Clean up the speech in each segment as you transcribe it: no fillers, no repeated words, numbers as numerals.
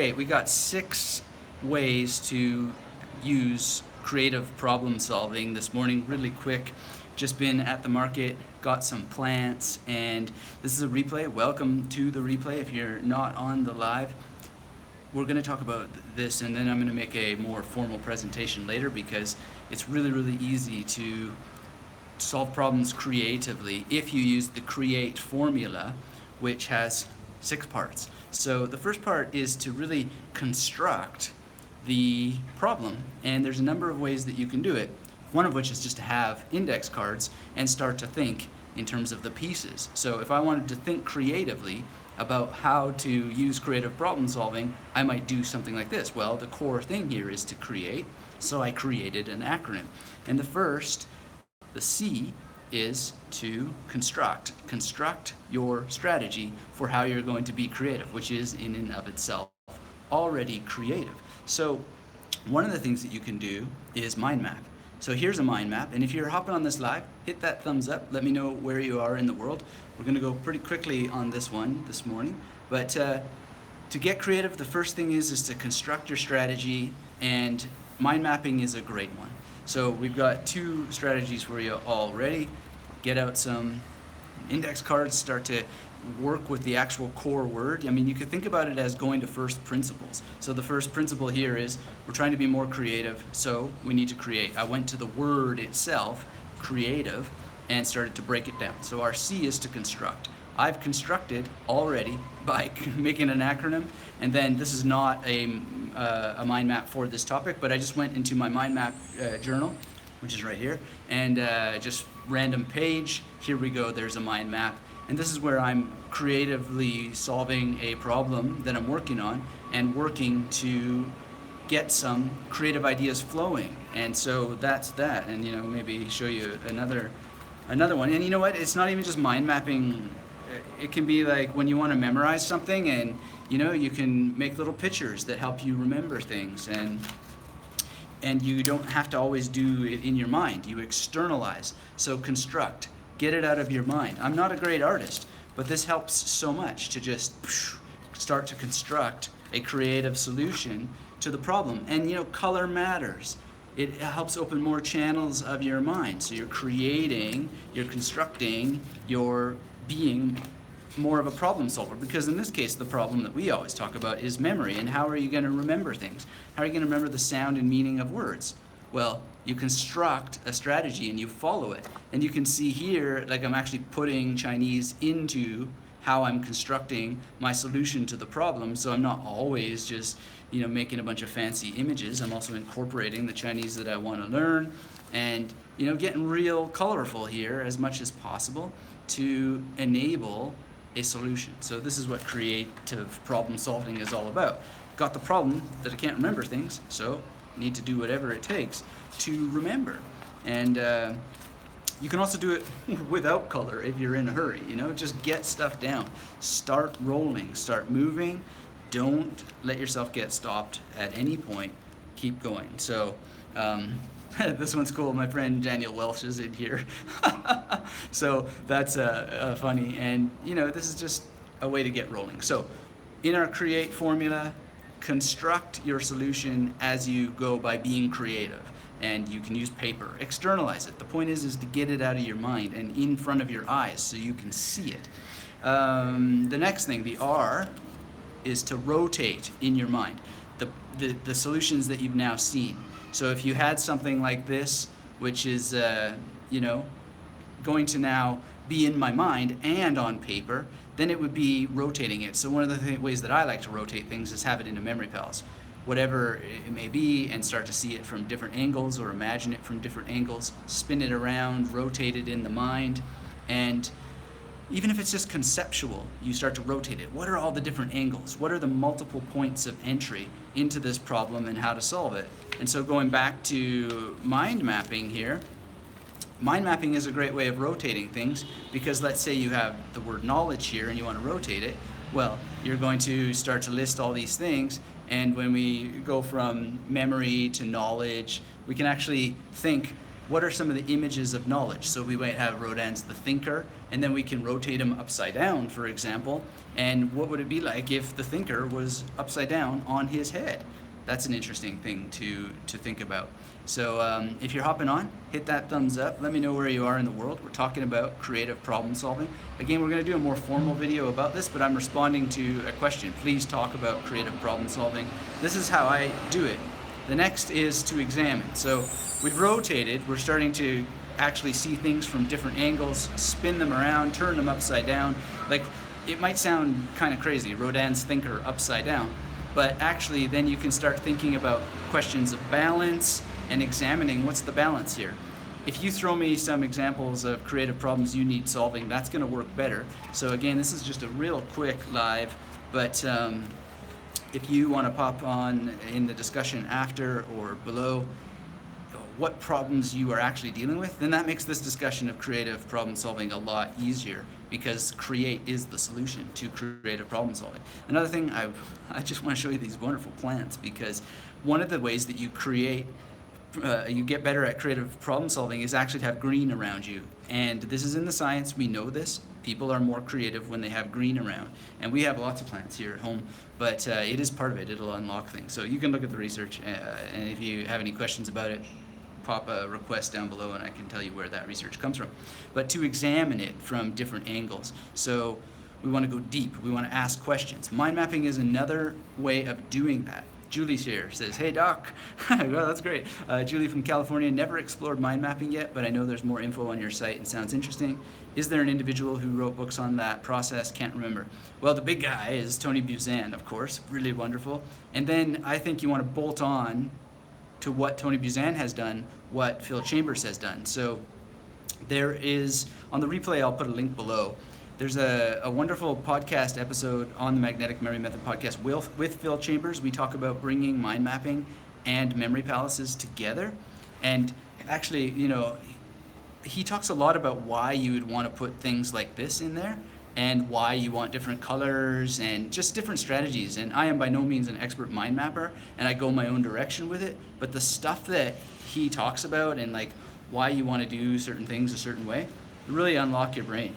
Okay, we got 6 ways to use creative problem solving this morning, really quick. Just been at the market, got some plants, and this is a replay. Welcome to the replay if you're not on the live. We're going to talk about this, and then I'm going to make a more formal presentation later because it's really easy to solve problems creatively if you use the C.R.E.A.T.E formula, which has 6 parts. So the first part is to really construct the problem, and there's a number of ways that you can do it. One of which is just to have index cards and start to think in terms of the pieces. So if I wanted to think creatively about how to use creative problem solving, I might do something like this. Well, the core thing here is to create, so I created an acronym. And the C, is to construct. Construct your strategy for how you're going to be creative, which is in and of itself already creative. So one of the things that you can do is mind map. So here's a mind map, and if you're hopping on this live, hit that thumbs up. Let me know where you are in the world. We're going to go pretty quickly on this one this morning, but to get creative, the first thing is to construct your strategy, and mind mapping is a great one. So we've got 2 strategies for you already. Get out some index cards, start to work with the actual core word. I mean, you could think about it as going to first principles. So the first principle here is we're trying to be more creative, so we need to create. I went to the word itself, creative, and started to break it down. So our C is to construct. I've constructed already by making an acronym, and then this is not a mind map for this topic, but I just went into my mind map journal, which is right here, and just random page, here we go, there's a mind map, and this is where I'm creatively solving a problem that I'm working on and working to get some creative ideas flowing. And so that's that, and maybe show you another one. And you know what, it's not even just mind mapping. It can be like when you want to memorize something, and you can make little pictures that help you remember things, and you don't have to always do it in your mind. You externalize. So construct. Get it out of your mind. I'm not a great artist, but this helps so much to just start to construct a creative solution to the problem. And color matters. It helps open more channels of your mind. So you're creating, you're constructing, you're being more of a problem solver, because in this case the problem that we always talk about is memory, and how are you going to remember things? How are you going to remember the sound and meaning of words? Well, you construct a strategy and you follow it, and you can see here, like, I'm actually putting Chinese into how I'm constructing my solution to the problem. So I'm not always just making a bunch of fancy images. I'm also incorporating the Chinese that I want to learn, and getting real colorful here as much as possible to enable a solution. So this is what creative problem solving is all about. Got the problem that I can't remember things, so need to do whatever it takes to remember. And you can also do it without color if you're in a hurry. Just get stuff down. Start rolling, start moving. Don't let yourself get stopped at any point. Keep going. So this one's cool. My friend Daniel Welsh is in here. So that's funny. And this is just a way to get rolling. So in our C.R.E.A.T.E formula, construct your solution as you go by being creative. And you can use paper. Externalize it. The point is to get it out of your mind and in front of your eyes so you can see it. The next thing, the R, is to rotate in your mind the solutions that you've now seen. So if you had something like this, which is going to now be in my mind and on paper, then it would be rotating it. So one of the ways that I like to rotate things is have it into memory pals, whatever it may be, and start to see it from different angles or imagine it from different angles, spin it around, rotate it in the mind. And even if it's just conceptual, you start to rotate it. What are all the different angles? What are the multiple points of entry into this problem and how to solve it? And so going back to mind mapping here, mind mapping is a great way of rotating things, because let's say you have the word knowledge here and you want to rotate it. Well, you're going to start to list all these things, and when we go from memory to knowledge, we can actually think what are some of the images of knowledge? So we might have Rodin's The Thinker, and then we can rotate him upside down, for example. And what would it be like if the thinker was upside down on his head? That's an interesting thing to think about. So if you're hopping on, hit that thumbs up. Let me know where you are in the world. We're talking about creative problem solving. Again, we're going to do a more formal video about this, but I'm responding to a question. Please talk about creative problem solving. This is how I do it. The next is to examine. So we've rotated. We're starting to actually see things from different angles, spin them around, turn them upside down. Like, it might sound kind of crazy, Rodin's Thinker upside down, but actually then you can start thinking about questions of balance and examining what's the balance here. If you throw me some examples of creative problems you need solving, that's going to work better. So again, this is just a real quick live, but if you want to pop on in the discussion after or below what problems you are actually dealing with, then that makes this discussion of creative problem solving a lot easier, because C.R.E.A.T.E is the solution to creative problem solving. Another thing, I just want to show you these wonderful plants, because one of the ways that you you get better at creative problem solving is actually to have green around you. And this is in the science, we know this. People are more creative when they have green around. And we have lots of plants here at home, but it is part of it. It'll unlock things. So you can look at the research, and if you have any questions about it, pop a request down below and I can tell you where that research comes from. But to examine it from different angles. So we want to go deep. We want to ask questions. Mind mapping is another way of doing that. Julie's here, says, hey doc. Well, that's great. Julie from California, never explored mind mapping yet, but I know there's more info on your site and sounds interesting. Is there an individual who wrote books on that process? Can't remember. Well, the big guy is Tony Buzan, of course, really wonderful. And then I think you want to bolt on to what Tony Buzan has done, what Phil Chambers has done. So there is, on the replay, I'll put a link below. There's a wonderful podcast episode on the Magnetic Memory Method podcast with Phil Chambers. We talk about bringing mind mapping and memory palaces together. And actually, you know, he talks a lot about why you would want to put things like this in there and why you want different colors and just different strategies. And I am by no means an expert mind mapper, and I go my own direction with it. But the stuff that he talks about and like why you want to do certain things a certain way really unlock your brain.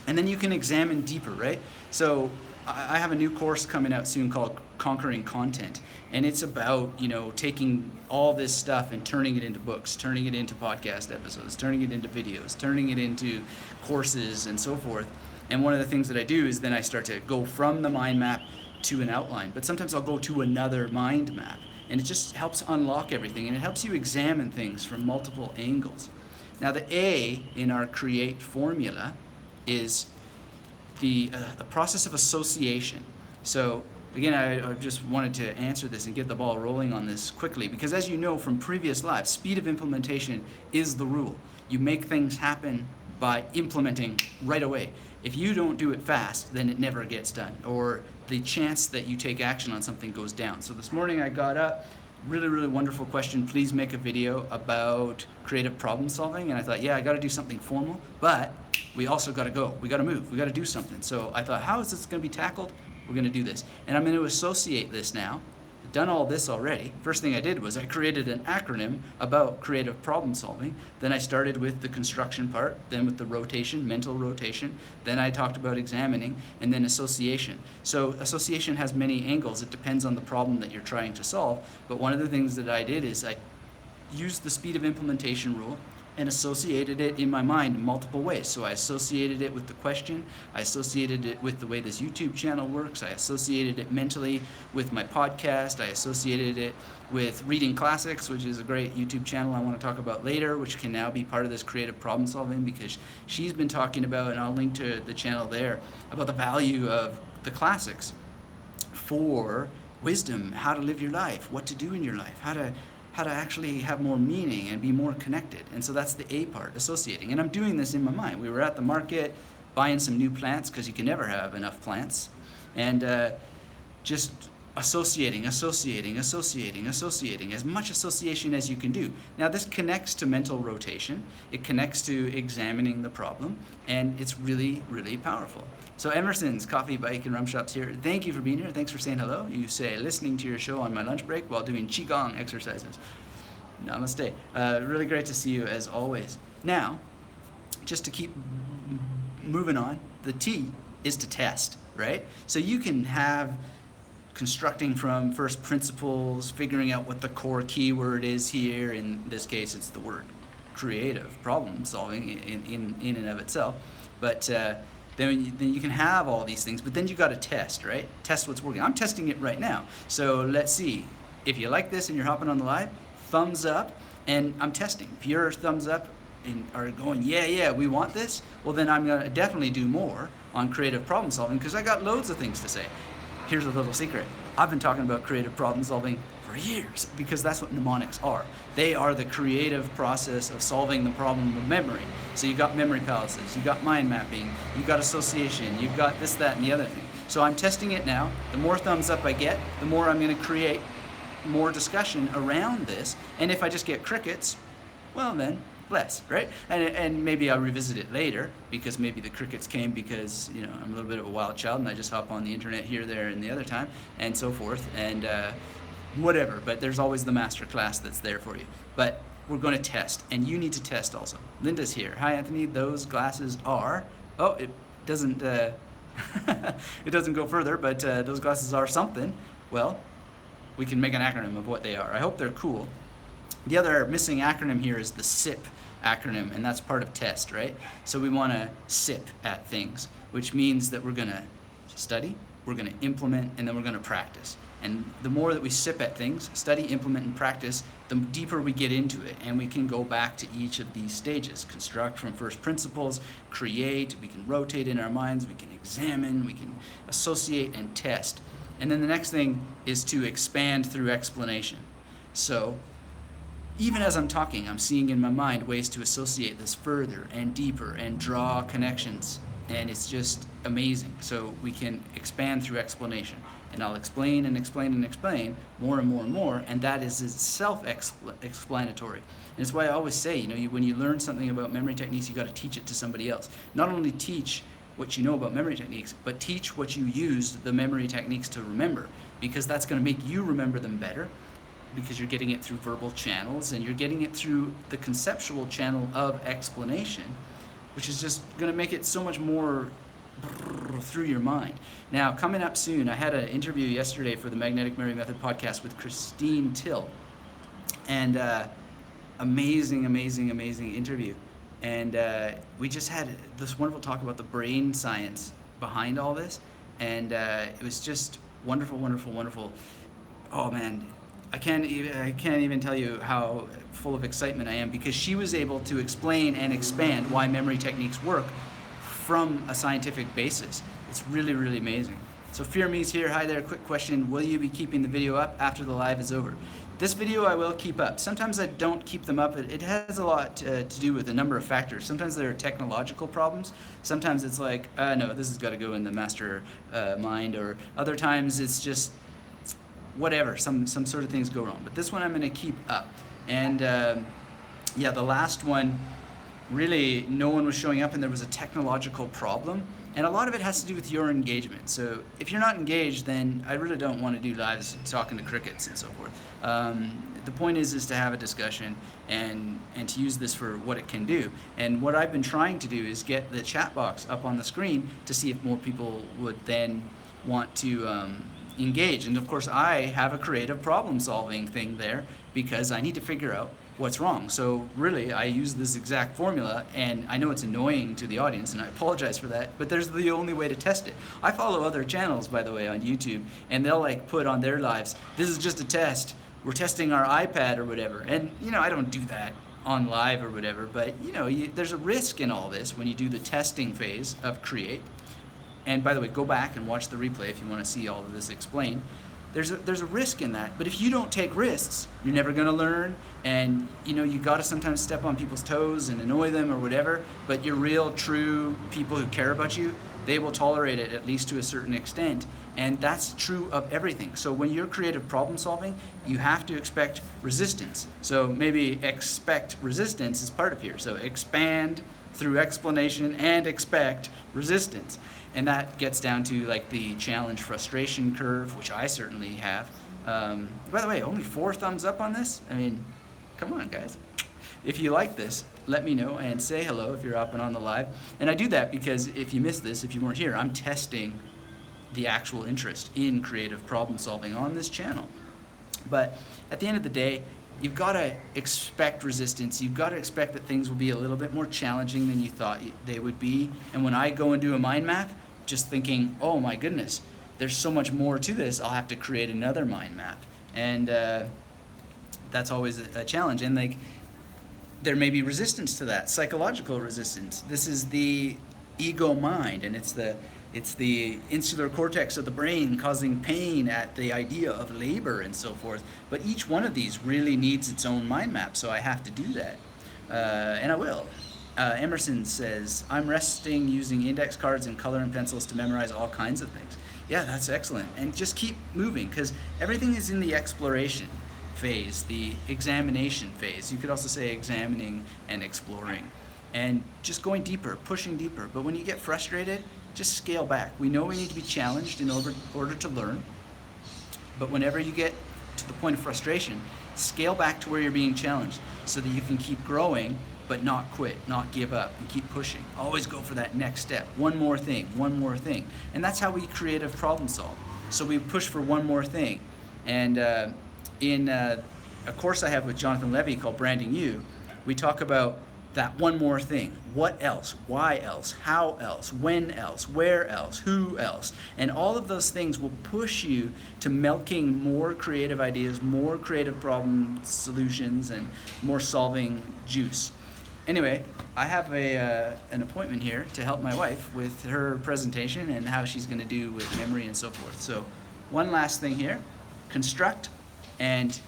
And then you can examine deeper, right? So I have a new course coming out soon called Conquering Content. And it's about, you know, taking all this stuff and turning it into books, turning it into podcast episodes, turning it into videos, turning it into courses and so forth. And one of the things that I do is then I start to go from the mind map to an outline. But sometimes I'll go to another mind map. And it just helps unlock everything. And it helps you examine things from multiple angles. Now the A in our C.R.E.A.T.E formula is the process of association. So again, I just wanted to answer this and get the ball rolling on this quickly, because as you know from previous lives, speed of implementation is the rule. You make things happen by implementing right away. If you don't do it fast, then it never gets done, or the chance that you take action on something goes down. So this morning I got up, really wonderful question, please make a video about creative problem solving. And I thought, yeah, I got to do something formal, but we also got to go. We got to move. We got to do something. So I thought, how is this going to be tackled? We're going to do this. And I'm going to associate this now. I've done all this already. First thing I did was I created an acronym about creative problem solving. Then I started with the construction part, then with the rotation, mental rotation. Then I talked about examining, and then association. So association has many angles. It depends on the problem that you're trying to solve. But one of the things that I did is I used the speed of implementation rule and associated it in my mind in multiple ways. So I associated it with the question, I associated it with the way this YouTube channel works, I associated it mentally with my podcast, I associated it with reading classics, which is a great YouTube channel I want to talk about later, which can now be part of this creative problem solving, because she's been talking about, and I'll link to the channel there, about the value of the classics for wisdom, how to live your life, what to do in your life, how to actually have more meaning and be more connected. And so that's the A part, associating. And I'm doing this in my mind. We were at the market buying some new plants, because you can never have enough plants. And just associating, as much association as you can do. Now this connects to mental rotation. It connects to examining the problem. And it's really powerful. So Emerson's Coffee, Bike, and Rum Shops here. Thank you for being here. Thanks for saying hello. You say listening to your show on my lunch break while doing Qigong exercises. Namaste. Really great to see you as always. Now, just to keep moving on, the T is to test, right? So you can have constructing from first principles, figuring out what the core keyword is here. In this case, it's the word creative, problem solving in and of itself. But then you can have all these things, but then you got to test, right? Test what's working. I'm testing it right now. So let's see. If you like this and you're hopping on the live, thumbs up, and I'm testing. If you're thumbs up and are going, yeah, we want this, well then I'm gonna definitely do more on creative problem solving because I got loads of things to say. Here's a little secret. I've been talking about creative problem solving for years because that's what mnemonics are. They are the creative process of solving the problem of memory. So you got memory palaces, you got mind mapping, you got association, you've got this, that, and the other thing. So I'm testing it now. The more thumbs up I get, the more I'm gonna create more discussion around this. And if I just get crickets, well then, less, right? And maybe I'll revisit it later because maybe the crickets came because, you know, I'm a little bit of a wild child and I just hop on the internet here, there, and the other time, and so forth, and whatever. But there's always the master class that's there for you. But we're going to test, and you need to test also. Linda's here. Hi, Anthony. Those glasses are... Oh, it doesn't... it doesn't go further, but those glasses are something. Well, we can make an acronym of what they are. I hope they're cool. The other missing acronym here is the SIP acronym, and that's part of test, right? So we want to SIP at things, which means that we're going to study, we're going to implement, and then we're going to practice. And the more that we SIP at things, study, implement, and practice, the deeper we get into it, and we can go back to each of these stages. Construct from first principles, create, we can rotate in our minds, we can examine, we can associate and test. And then the next thing is to expand through explanation. So even as I'm talking, I'm seeing in my mind ways to associate this further and deeper and draw connections. And it's just amazing. So we can expand through explanation. And I'll explain and explain and explain more and more and more, and that is self-explanatory. And it's why I always say, you know, when you learn something about memory techniques, you got to teach it to somebody else. Not only teach what you know about memory techniques, but teach what you use the memory techniques to remember, because that's going to make you remember them better, because you're getting it through verbal channels and you're getting it through the conceptual channel of explanation, which is just going to make it so much more through your mind. Now, coming up soon, I had an interview yesterday for the Magnetic Memory Method podcast with Christine Till, and amazing interview. And we just had this wonderful talk about the brain science behind all this, and it was just wonderful. Oh man, I can't even tell you how full of excitement I am, because she was able to explain and expand why memory techniques work from a scientific basis. It's really amazing. So Fear Me's here. Hi there. Quick question. Will you be keeping the video up after the live is over? This video I will keep up. Sometimes I don't keep them up. It has a lot to do with a number of factors. Sometimes there are technological problems. Sometimes it's like, no, this has got to go in the master mind. Or other times it's just whatever. Some sort of things go wrong. But this one I'm going to keep up. And yeah, the last one, really no one was showing up and there was a technological problem. And a lot of it has to do with your engagement. So if you're not engaged, then I really don't want to do lives talking to crickets and so forth. The point is to have a discussion and to use this for what it can do. And what I've been trying to do is get the chat box up on the screen to see if more people would then want to engage. And of course, I have a creative problem solving thing there because I need to figure out what's wrong. So really, I use this exact formula, and I know it's annoying to the audience, and I apologize for that, but there's the only way to test it. I follow other channels, by the way, on YouTube, and they'll like put on their lives, this is just a test, we're testing our iPad or whatever. And you know, I don't do that on live or whatever, but you know, there's a risk in all this when you do the testing phase of C.R.E.A.T.E. And by the way, go back and watch the replay if you want to see all of this explained. There's a risk in that, but if you don't take risks, you're never going to learn, and you know, you got to sometimes step on people's toes and annoy them or whatever, but your real, true people who care about you, they will tolerate it at least to a certain extent, and that's true of everything. So when you're creative problem solving, you have to expect resistance. So maybe expect resistance is part of here. So expand through explanation and expect resistance. And that gets down to like the challenge frustration curve, which I certainly have. By the way, only 4 thumbs up on this? I mean, Come on, guys. If you like this, let me know and say hello if you're up and on the live. And I do that because if you missed this, if you weren't here, I'm testing the actual interest in creative problem solving on this channel. But at the end of the day, you've got to expect resistance. You've got to expect that things will be a little bit more challenging than you thought they would be. And when I go and do a mind map, just thinking, oh my goodness, there's so much more to this, I'll have to create another mind map. And that's always a challenge. And like, there may be resistance to that, psychological resistance. This is the ego mind, and it's the insular cortex of the brain causing pain at the idea of labor and so forth. But each one of these really needs its own mind map, so I have to do that. And I will. Emerson says, I'm resting using index cards and color and pencils to memorize all kinds of things. Yeah, that's excellent. And just keep moving, because everything is in the exploration phase, the examination phase. You could also say examining and exploring. And just going deeper, pushing deeper. But when you get frustrated, just scale back. We know we need to be challenged in order to learn. But whenever you get to the point of frustration, scale back to where you're being challenged so that you can keep growing, but not quit, not give up, and keep pushing. Always go for that next step. One more thing, one more thing. And that's how we creative problem solve. So we push for one more thing. And in a course I have with Jonathan Levy called Branding You, we talk about that one more thing. What else? Why else? How else? When else? Where else? Who else? And all of those things will push you to milking more creative ideas, more creative problem solutions, and more solving juice. Anyway, I have an appointment here to help my wife with her presentation and how she's going to do with memory and so forth. So one last thing here, construct, and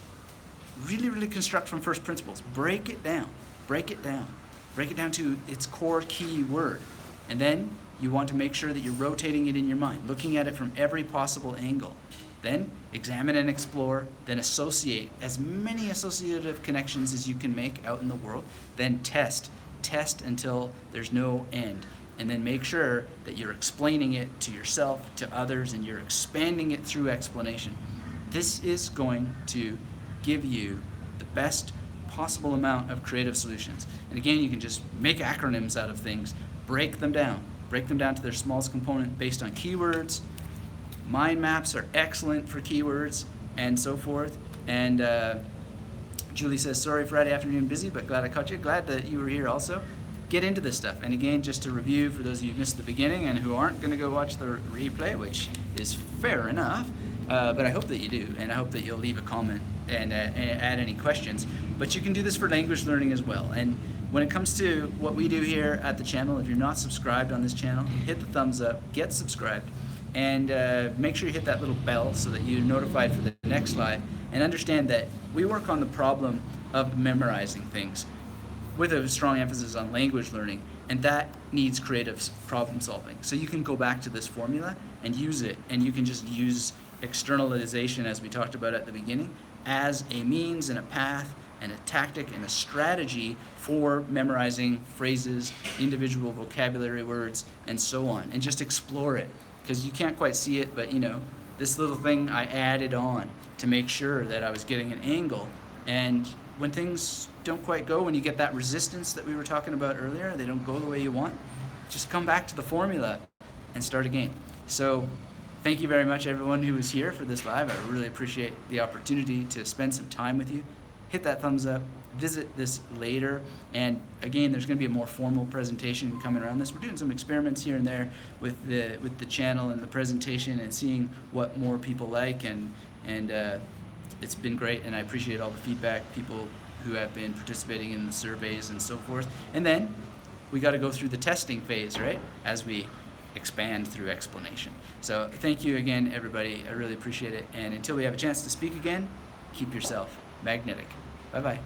really, really construct from first principles. Break it down. Break it down. Break it down to its core key word. And then you want to make sure that you're rotating it in your mind, looking at it from every possible angle. Then examine and explore, then associate as many associative connections as you can make out in the world. Then test. Test until there's no end. And then make sure that you're explaining it to yourself, to others, and you're expanding it through explanation. This is going to give you the best possible amount of creative solutions. And again, you can just make acronyms out of things, break them down to their smallest component based on keywords. Mind maps are excellent for keywords and so forth. And Julie says, sorry, Friday afternoon busy, but glad I caught you. Glad that you were here also. Get into this stuff. And again, just to review for those of you who missed the beginning and who aren't going to go watch the replay, which is fair enough, but I hope that you do, and I hope that you'll leave a comment and add any questions. But you can do this for language learning as well. And when it comes to what we do here at the channel, if you're not subscribed on this channel, hit the thumbs up, get subscribed, and make sure you hit that little bell so that you're notified for the next live. And understand that we work on the problem of memorizing things with a strong emphasis on language learning, and that needs creative problem solving. So you can go back to this formula and use it, and you can just use externalization, as we talked about at the beginning, as a means and a path and a tactic and a strategy for memorizing phrases, individual vocabulary words, and so on. And just explore it, because you can't quite see it, but this little thing I added on to make sure that I was getting an angle. And when things don't quite go, when you get that resistance that we were talking about earlier, they don't go the way you want, just come back to the formula and start again. So thank you very much, everyone who was here for this live. I really appreciate the opportunity to spend some time with you. Hit that thumbs up, visit this later, and again, there's going to be a more formal presentation coming around this. We're doing some experiments here and there with the channel and the presentation and seeing what more people like, and it's been great, and I appreciate all the feedback, people who have been participating in the surveys and so forth. And then we got to go through the testing phase, right, as we expand through explanation. So thank you again, everybody. I really appreciate it. And until we have a chance to speak again, keep yourself magnetic. Bye-bye.